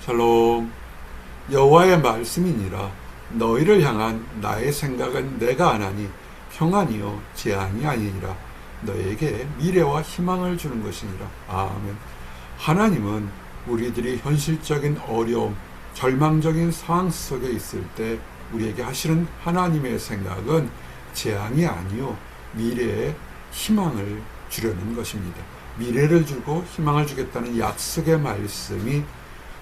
샬롬. 여호와의 말씀이니라. 너희를 향한 나의 생각은 내가 안하니 평안이요 재앙이 아니니라. 너에게 미래와 희망을 주는 것이니라. 아멘. 하나님은 우리들이 현실적인 어려움, 절망적인 상황 속에 있을 때 우리에게 하시는 하나님의 생각은 재앙이 아니요 미래의 희망을 주려는 것입니다. 미래를 주고 희망을 주겠다는 약속의 말씀이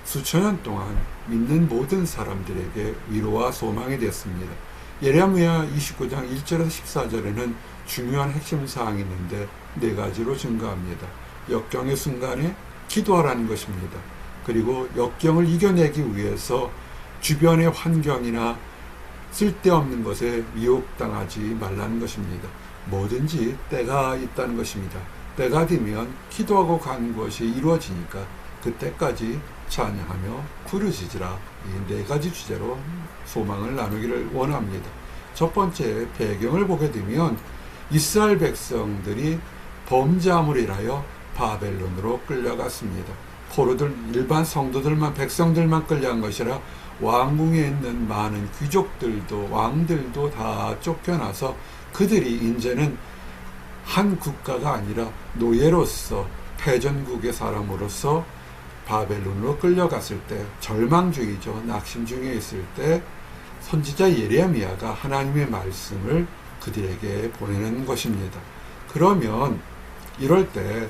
수천 년 동안 믿는 모든 사람들에게 위로와 소망이 됐습니다. 예레미야 29장 1절에서 14절에는 중요한 핵심 사항이 있는데 네 가지로 증거합니다. 역경의 순간에 기도하라는 것입니다. 그리고 역경을 이겨내기 위해서 주변의 환경이나 쓸데없는 것에 미혹당하지 말라는 것입니다. 뭐든지 때가 있다는 것입니다. 때가 되면 기도하고 간 것이 이루어지니까 그때까지 찬양하며 부르짖으라. 이 네 가지 주제로 소망을 나누기를 원합니다. 첫 번째 배경을 보게 되면 이스라엘 백성들이 범죄함으로 인하여 바벨론으로 끌려갔습니다. 포로들, 일반 성도들만, 백성들만 끌려간 것이라 왕궁에 있는 많은 귀족들도 왕들도 다 쫓겨나서 그들이 이제는 한 국가가 아니라 노예로서 패전국의 사람으로서 바벨론으로 끌려갔을 때 절망주의죠. 낙심 중에 있을 때 선지자 예레미야가 하나님의 말씀을 그들에게 보내는 것입니다. 그러면 이럴 때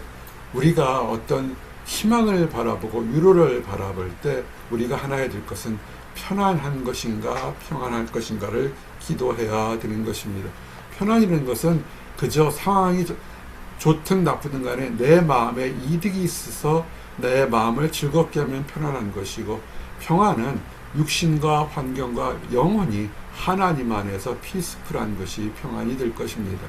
우리가 어떤 희망을 바라보고 위로를 바라볼 때 우리가 하나 해야 될 것은 편안한 것인가 평안할 것인가를 기도해야 되는 것입니다. 편안이라는 것은 그저 상황이 좋든 나쁘든 간에 내 마음에 이득이 있어서 내 마음을 즐겁게 하면 편안한 것이고, 평안은 육신과 환경과 영혼이 하나님 안에서 피스풀한 것이 평안이 될 것입니다.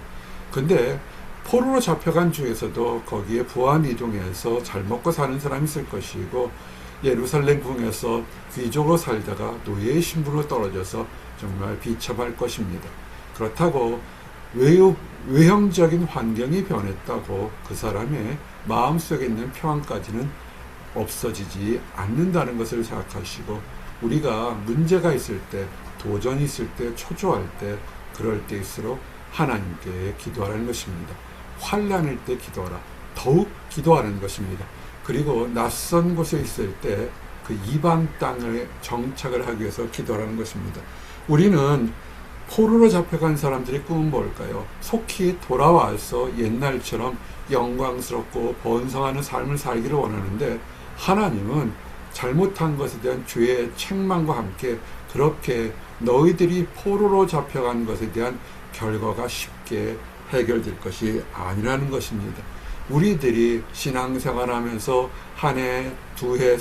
근데 포로로 잡혀간 중에서도 거기에 부안이동에서 잘 먹고 사는 사람이 있을 것이고, 예루살렘 궁에서 귀족으로 살다가 노예의 신분으로 떨어져서 정말 비참할 것입니다. 그렇다고 외형적인 환경이 변했다고 그 사람의 마음속에 있는 평안까지는 없어지지 않는다는 것을 생각하시고, 우리가 문제가 있을 때, 도전이 있을 때, 초조할 때, 그럴 때일수록 하나님께 기도하라는 것입니다. 환난일 때 기도하라. 더욱 기도하는 것입니다. 그리고 낯선 곳에 있을 때 그 이방 땅에 정착을 하기 위해서 기도하라는 것입니다. 우리는 포로로 잡혀간 사람들의 꿈은 뭘까요? 속히 돌아와서 옛날처럼 영광스럽고 번성하는 삶을 살기를 원하는데, 하나님은 잘못한 것에 대한 죄의 책망과 함께 그렇게 너희들이 포로로 잡혀간 것에 대한 결과가 쉽게 해결될 것이 아니라는 것입니다. 우리들이 신앙생활하면서 한 해, 두 해,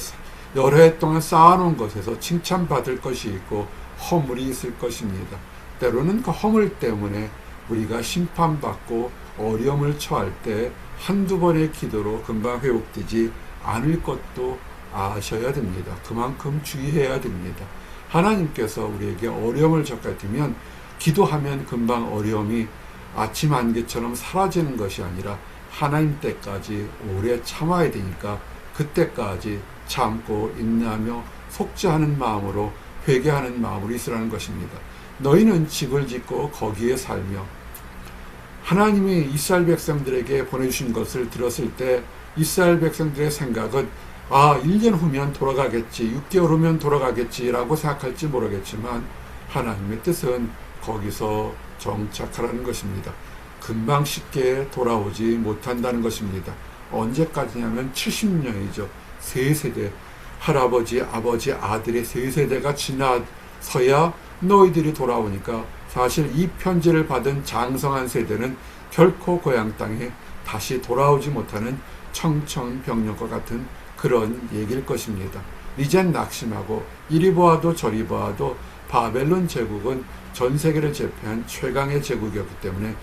여러 해 동안 쌓아놓은 것에서 칭찬받을 것이 있고 허물이 있을 것입니다. 때로는 그 허물 때문에 우리가 심판받고 어려움을 처할 때 한두 번의 기도로 금방 회복되지 않을 것도 아셔야 됩니다. 그만큼 주의해야 됩니다. 하나님께서 우리에게 어려움을 겪어주면 기도하면 금방 어려움이 아침 안개처럼 사라지는 것이 아니라 하나님 때까지 오래 참아야 되니까 그때까지 참고 인내하며 속죄하는 마음으로 회개하는 마음으로 있으라는 것입니다. 너희는 집을 짓고 거기에 살며, 하나님이 이스라엘 백성들에게 보내주신 것을 들었을 때 이스라엘 백성들의 생각은 1년 후면 돌아가겠지, 6개월 후면 돌아가겠지라고 생각할지 모르겠지만 하나님의 뜻은 거기서 정착하라는 것입니다. 금방 쉽게 돌아오지 못한다는 것입니다. 언제까지냐면 70년이죠. 세 세대, 할아버지, 아버지, 아들의 세 세대가 지나서야 너희들이 돌아오니까 사실 이 편지를 받은 장성한 세대는 결코 고향 땅에 다시 돌아오지 못하는 청천벽력과 같은 그런 얘기일 것입니다. 이젠 낙심하고 이리 보아도 저리 보아도 바벨론 제국은 전 세계를 제패한 최강의 제국이었기 때문에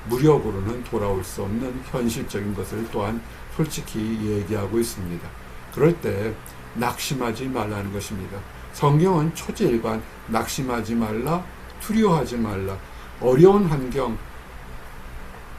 무력으로는 돌아올 수 없는 현실적인 것을 또한 솔직히 얘기하고 있습니다. 그럴 때 낙심하지 말라는 것입니다. 성경은 초지일관 낙심하지 말라, 두려워하지 말라, 어려운 환경,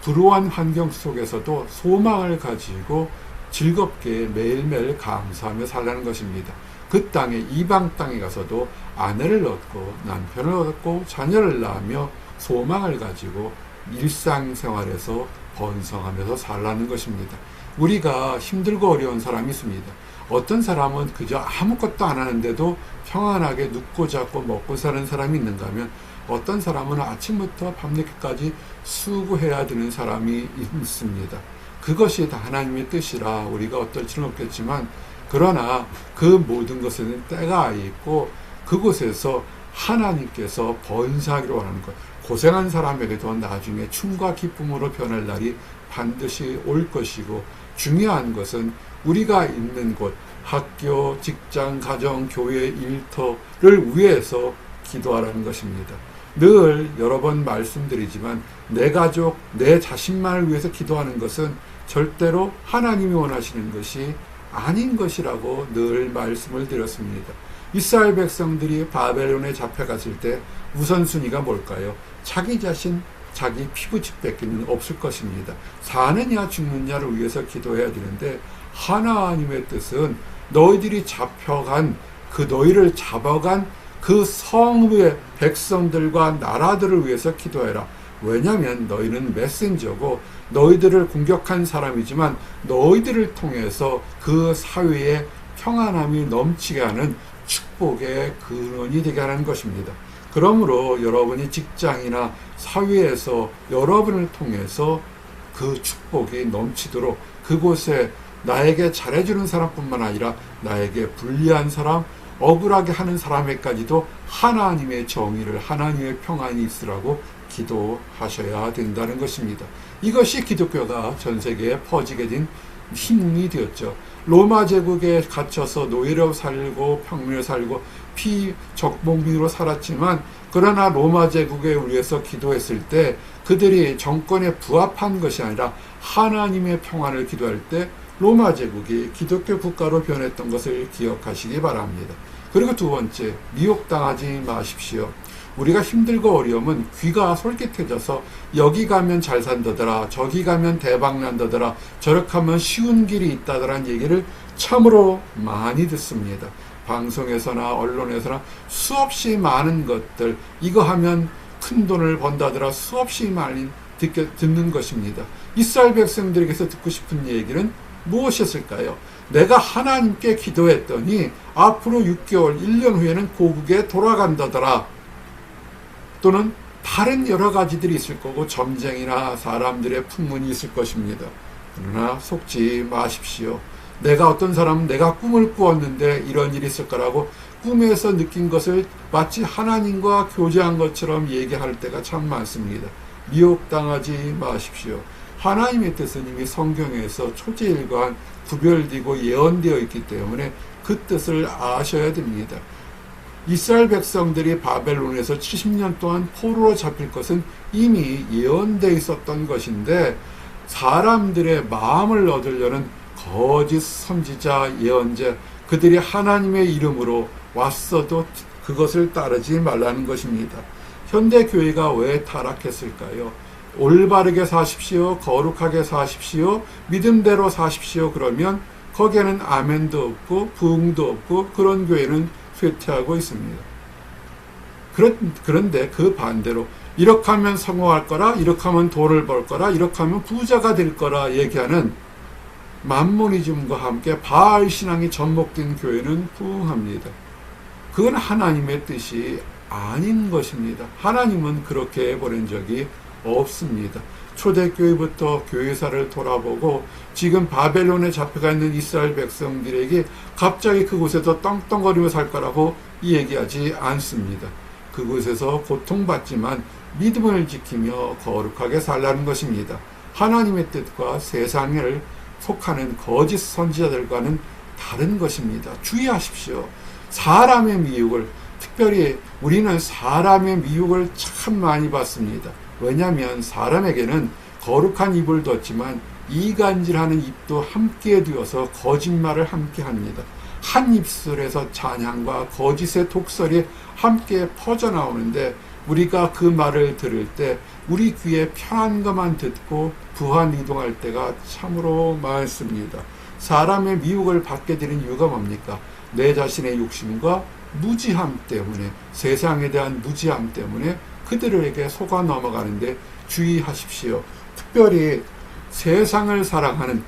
불우한 환경 속에서도 소망을 가지고 즐겁게 매일매일 감사하며 살라는 것입니다. 그 땅에, 이방 땅에 가서도 아내를 얻고 남편을 얻고 자녀를 낳으며 소망을 가지고 일상생활에서 번성하면서 살라는 것입니다. 우리가 힘들고 어려운 사람이 있습니다. 어떤 사람은 그저 아무것도 안 하는데도 평안하게 눕고 잡고 먹고 사는 사람이 있는가 하면, 어떤 사람은 아침부터 밤늦게까지 수고해야 되는 사람이 있습니다. 그것이 다 하나님의 뜻이라 우리가 어떨지는 없겠지만, 그러나 그 모든 것에는 때가 있고 그곳에서 하나님께서 번성하기로 원하는 것, 고생한 사람에게도 나중에 춤과 기쁨으로 변할 날이 반드시 올 것이고, 중요한 것은 우리가 있는 곳, 학교, 직장, 가정, 교회, 일터를 위해서 기도하라는 것입니다. 늘 여러 번 말씀드리지만, 내 가족, 내 자신만을 위해서 기도하는 것은 절대로 하나님이 원하시는 것이 아닌 것이라고 늘 말씀을 드렸습니다. 이스라엘 백성들이 바벨론에 잡혀갔을 때 우선순위가 뭘까요? 자기 자신, 자기 피부집 뺏기는 없을 것입니다. 사느냐 죽느냐를 위해서 기도해야 되는데, 하나님의 뜻은 너희들이 잡혀간, 그 너희를 잡아간 그 성읍의 백성들과 나라들을 위해서 기도해라. 왜냐하면 너희는 메신저고 너희들을 공격한 사람이지만 너희들을 통해서 그 사회에 평안함이 넘치게 하는 축복의 근원이 되게 하는 것입니다. 그러므로 여러분이 직장이나 사회에서 여러분을 통해서 그 축복이 넘치도록, 그곳에 나에게 잘해주는 사람뿐만 아니라 나에게 불리한 사람, 억울하게 하는 사람에까지도 하나님의 정의를, 하나님의 평안이 있으라고 기도하셔야 된다는 것입니다. 이것이 기독교가 전 세계에 퍼지게 된 힘이 되었죠. 로마 제국에 갇혀서 노예로 살고 평민으로 살고 피적목민으로 살았지만, 그러나 로마 제국에 위해서 기도했을 때 그들이 정권에 부합한 것이 아니라 하나님의 평안을 기도할 때 로마 제국이 기독교 국가로 변했던 것을 기억하시기 바랍니다. 그리고 두 번째, 미혹당하지 마십시오. 우리가 힘들고 어려움은 귀가 솔깃해져서 여기 가면 잘 산다더라, 저기 가면 대박 난다더라, 저렇게 하면 쉬운 길이 있다더라는 얘기를 참으로 많이 듣습니다. 방송에서나 언론에서나 수없이 많은 것들, 이거 하면 큰 돈을 번다더라, 수없이 많이 듣는 것입니다. 이스라엘 백성들에게서 듣고 싶은 얘기는 무엇이었을까요? 내가 하나님께 기도했더니 앞으로 6개월, 1년 후에는 고국에 돌아간다더라. 또는 다른 여러 가지들이 있을 거고, 점쟁이나 사람들의 풍문이 있을 것입니다. 그러나 속지 마십시오. 내가 어떤 사람은 내가 꿈을 꾸었는데 이런 일이 있을 거라고 꿈에서 느낀 것을 마치 하나님과 교제한 것처럼 얘기할 때가 참 많습니다. 미혹당하지 마십시오. 하나님의 뜻은 이미 성경에서 초지일관 구별되고 예언되어 있기 때문에 그 뜻을 아셔야 됩니다. 이스라엘 백성들이 바벨론에서 70년 동안 포로로 잡힐 것은 이미 예언되어 있었던 것인데, 사람들의 마음을 얻으려는 거짓 선지자, 예언자, 그들이 하나님의 이름으로 왔어도 그것을 따르지 말라는 것입니다. 현대교회가 왜 타락했을까요? 올바르게 사십시오, 거룩하게 사십시오, 믿음대로 사십시오 그러면 거기에는 아멘도 없고 부흥도 없고, 그런 교회는 쇠퇴하고 있습니다. 그런데 그 반대로 이렇게 하면 성공할 거라, 이렇게 하면 돈을 벌 거라, 이렇게 하면 부자가 될 거라 얘기하는 만모니즘과 함께 바알 신앙이 접목된 교회는 부흥합니다. 그건 하나님의 뜻이 아닌 것입니다. 하나님은 그렇게 해버린 적이 없습니다. 초대교회부터 교회사를 돌아보고 지금 바벨론에 잡혀가 있는 이스라엘 백성들에게 갑자기 그곳에서 떵떵거리며 살 거라고 얘기하지 않습니다. 그곳에서 고통받지만 믿음을 지키며 거룩하게 살라는 것입니다. 하나님의 뜻과 세상을 속하는 거짓 선지자들과는 다른 것입니다. 주의하십시오. 사람의 미혹을, 특별히 우리는 사람의 미혹을 참 많이 받습니다. 왜냐하면 사람에게는 거룩한 입을 뒀지만 이간질하는 입도 함께 두어서 거짓말을 함께 합니다. 한 입술에서 찬양과 거짓의 독설이 함께 퍼져나오는데, 우리가 그 말을 들을 때 우리 귀에 편한 것만 듣고 부한 이동할 때가 참으로 많습니다. 사람의 미혹을 받게 되는 이유가 뭡니까? 내 자신의 욕심과 무지함 때문에, 세상에 대한 무지함 때문에 그들에게 속아 넘어가는데 주의하십시오. 특별히 세상을 사랑하는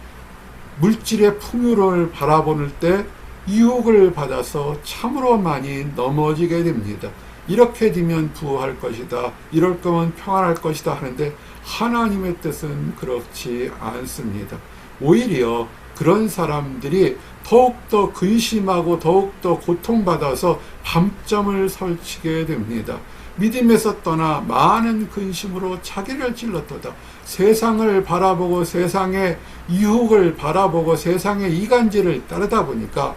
물질의 풍요를 바라보는 때 유혹을 받아서 참으로 많이 넘어지게 됩니다. 이렇게 되면 부할 것이다, 이럴 거면 평안할 것이다 하는데 하나님의 뜻은 그렇지 않습니다. 오히려 그런 사람들이 더욱더 근심하고 더욱더 고통받아서 밤잠을 설치게 됩니다. 믿음에서 떠나 많은 근심으로 자기를 찔렀도다. 세상을 바라보고 세상의 유혹을 바라보고 세상의 이간질을 따르다 보니까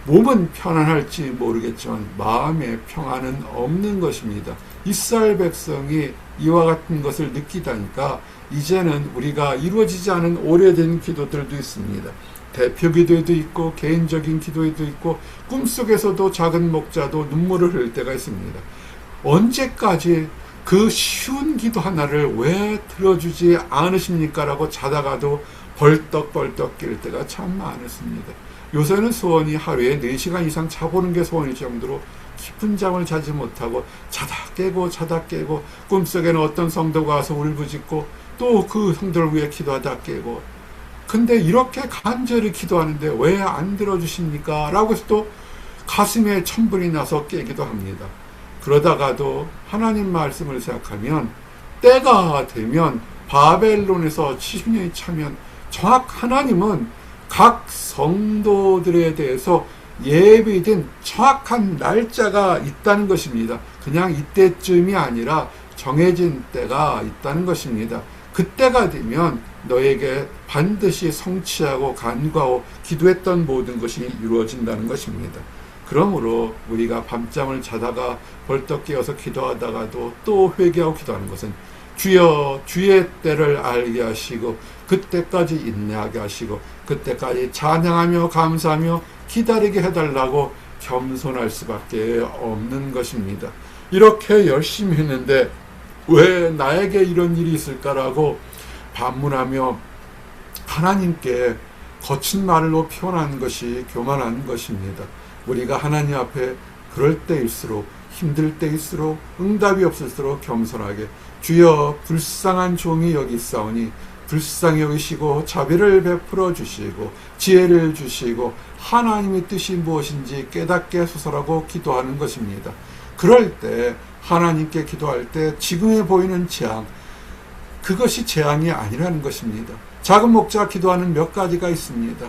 몸은 편안할지 모르겠지만 마음의 평안은 없는 것입니다. 이스라엘 백성이 이와 같은 것을 느끼다니까 이제는 우리가 이루어지지 않은 오래된 기도들도 있습니다. 대표 기도에도 있고 개인적인 기도에도 있고 꿈속에서도 작은 목자도 눈물을 흘릴 때가 있습니다. 언제까지 그 쉬운 기도 하나를 왜 들어주지 않으십니까? 라고 자다가도 벌떡벌떡 낄 때가 참 많습니다. 요새는 소원이 하루에 4시간 이상 자보는 게 소원일 정도로 깊은 잠을 자지 못하고 자다 깨고 꿈속에는 어떤 성도가 와서 울부짖고 또 그 성도를 위해 기도하다 깨고, 근데 이렇게 간절히 기도하는데 왜 안 들어주십니까? 라고 해서 또 가슴에 천불이 나서 깨기도 합니다. 그러다가도 하나님 말씀을 생각하면 때가 되면 바벨론에서 70년이 차면 하나님은 각 성도들에 대해서 예비된 정확한 날짜가 있다는 것입니다. 그냥 이때쯤이 아니라 정해진 때가 있다는 것입니다. 그때가 되면 너에게 반드시 성취하고 간구하고 기도했던 모든 것이 이루어진다는 것입니다. 그러므로 우리가 밤잠을 자다가 벌떡 깨어서 기도하다가도 또 회개하고 기도하는 것은 주여 주의 때를 알게 하시고 그때까지 인내하게 하시고 그때까지 찬양하며 감사하며 기다리게 해달라고 겸손할 수밖에 없는 것입니다. 이렇게 열심히 했는데 왜 나에게 이런 일이 있을까라고 반문하며 하나님께 거친 말로 표현하는 것이 교만한 것입니다. 우리가 하나님 앞에 그럴 때일수록 힘들 때일수록 응답이 없을수록 겸손하게 주여 불쌍한 종이 여기 있사오니 불쌍히 여기시고 자비를 베풀어 주시고 지혜를 주시고 하나님의 뜻이 무엇인지 깨닫게 하소서라고 기도하는 것입니다. 그럴 때 하나님께 기도할 때 지금에 보이는 재앙, 그것이 재앙이 아니라는 것입니다. 작은 목자 기도하는 몇 가지가 있습니다.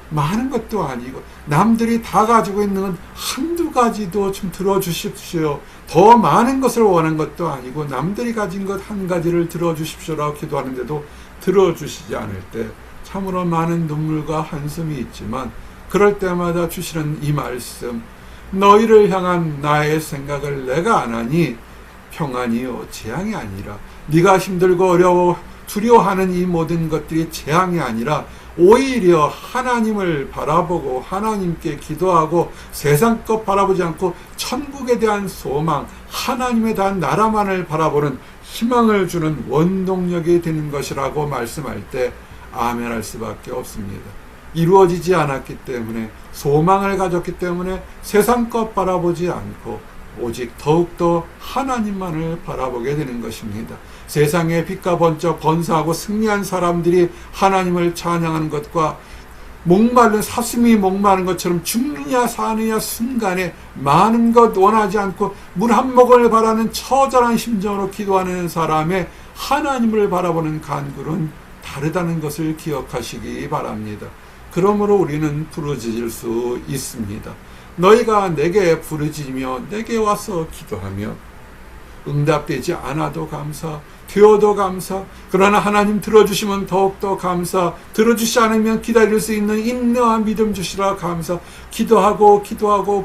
많은 것도 아니고 남들이 다 가지고 있는 건 한두 가지도 좀 들어주십시오. 더 많은 것을 원하는 것도 아니고 남들이 가진 것 한 가지를 들어주십시오라고 기도하는데도 들어주시지 않을 때 참으로 많은 눈물과 한숨이 있지만 그럴 때마다 주시는 이 말씀, 너희를 향한 나의 생각을 내가 안 하니 평안이요 재앙이 아니라, 네가 힘들고 어려워 두려워하는 이 모든 것들이 재앙이 아니라 오히려 하나님을 바라보고 하나님께 기도하고 세상 것 바라보지 않고 천국에 대한 소망, 하나님에 대한 나라만을 바라보는 희망을 주는 원동력이 되는 것이라고 말씀할 때 아멘할 수밖에 없습니다. 이루어지지 않았기 때문에, 소망을 가졌기 때문에 세상 것 바라보지 않고 오직 더욱더 하나님만을 바라보게 되는 것입니다. 세상에 빛과 번쩍 번사하고 승리한 사람들이 하나님을 찬양하는 것과 목마른 사슴이 목마른 것처럼 죽느냐 사느냐 순간에 많은 것 원하지 않고 물 한 모금을 바라는 처절한 심정으로 기도하는 사람의 하나님을 바라보는 간구는 다르다는 것을 기억하시기 바랍니다. 그러므로 우리는 부르짖을 수 있습니다. 너희가 내게 부르짖으며 내게 와서 기도하며 응답되지 않아도 감사, 되어도 감사, 그러나 하나님 들어주시면 더욱더 감사, 들어주시지 않으면 기다릴 수 있는 인내와 믿음 주시라 감사. 기도하고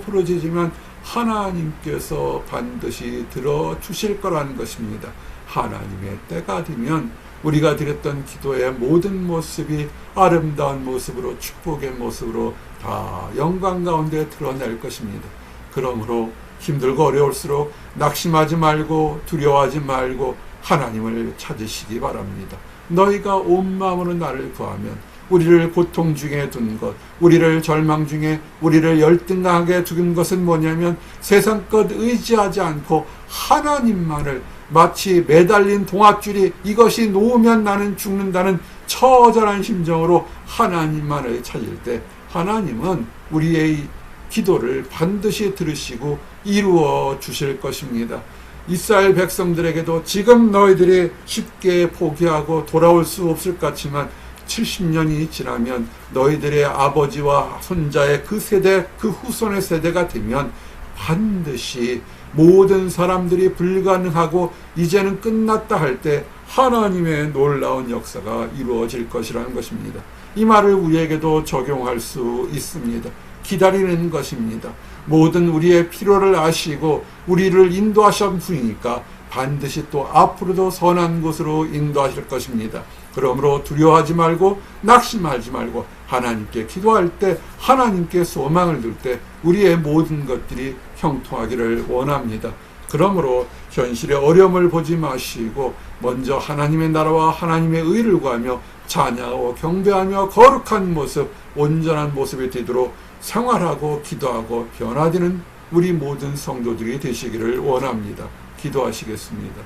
부르짖으면 하나님께서 반드시 들어주실 거라는 것입니다. 하나님의 때가 되면 우리가 드렸던 기도의 모든 모습이 아름다운 모습으로, 축복의 모습으로 다 영광 가운데 드러낼 것입니다. 그러므로 힘들고 어려울수록 낙심하지 말고 두려워하지 말고 하나님을 찾으시기 바랍니다. 너희가 온 마음으로 나를 구하면 우리를 고통 중에 둔 것, 우리를 절망 중에 우리를 열등하게 둔 것은 뭐냐면 세상 것 의지하지 않고 하나님만을 마치 매달린 동아줄이 이것이 놓으면 나는 죽는다는 처절한 심정으로 하나님만을 찾을 때 하나님은 우리의 기도를 반드시 들으시고 이루어 주실 것입니다. 이스라엘 백성들에게도 지금 너희들이 쉽게 포기하고 돌아올 수 없을 것 같지만 70년이 지나면 너희들의 아버지와 손자의 그 세대, 그 후손의 세대가 되면 반드시 모든 사람들이 불가능하고 이제는 끝났다 할 때 하나님의 놀라운 역사가 이루어질 것이라는 것입니다. 이 말을 우리에게도 적용할 수 있습니다. 기다리는 것입니다. 모든 우리의 필요를 아시고 우리를 인도하신 분이니까 반드시 또 앞으로도 선한 곳으로 인도하실 것입니다. 그러므로 두려워하지 말고 낙심하지 말고 하나님께 기도할 때 하나님께 소망을 둘 때 우리의 모든 것들이 형통하기를 원합니다. 그러므로 현실의 어려움을 보지 마시고 먼저 하나님의 나라와 하나님의 의를 구하며 찬양하고 경배하며 거룩한 모습, 온전한 모습이 되도록 생활하고 기도하고 변화되는 우리 모든 성도들이 되시기를 원합니다. 기도하시겠습니다.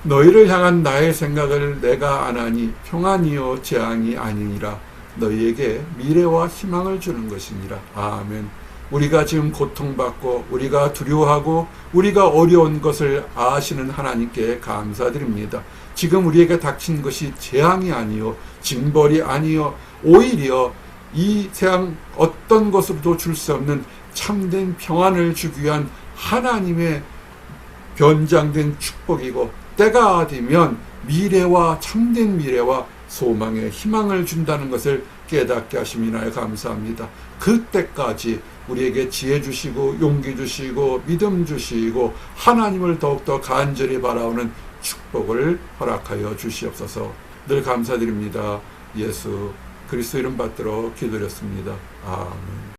너희를 향한 나의 생각을 내가 아나니 평안이요 재앙이 아니니라. 너희에게 미래와 희망을 주는 것이니라. 아멘. 우리가 지금 고통받고 우리가 두려워하고 우리가 어려운 것을 아시는 하나님께 감사드립니다. 지금 우리에게 닥친 것이 재앙이 아니요 징벌이 아니요 오히려 이 세상 어떤 것으로도 줄 수 없는 참된 평안을 주기 위한 하나님의 변장된 축복이고 때가 되면 미래와 참된 미래와 소망의 희망을 준다는 것을 깨닫게 하심이나에 감사합니다. 그때까지 우리에게 지혜 주시고 용기 주시고 믿음 주시고 하나님을 더욱더 간절히 바라오는 축복을 허락하여 주시옵소서. 늘 감사드립니다. 예수 그리스도 이름 받들어 기도드렸습니다. 아멘.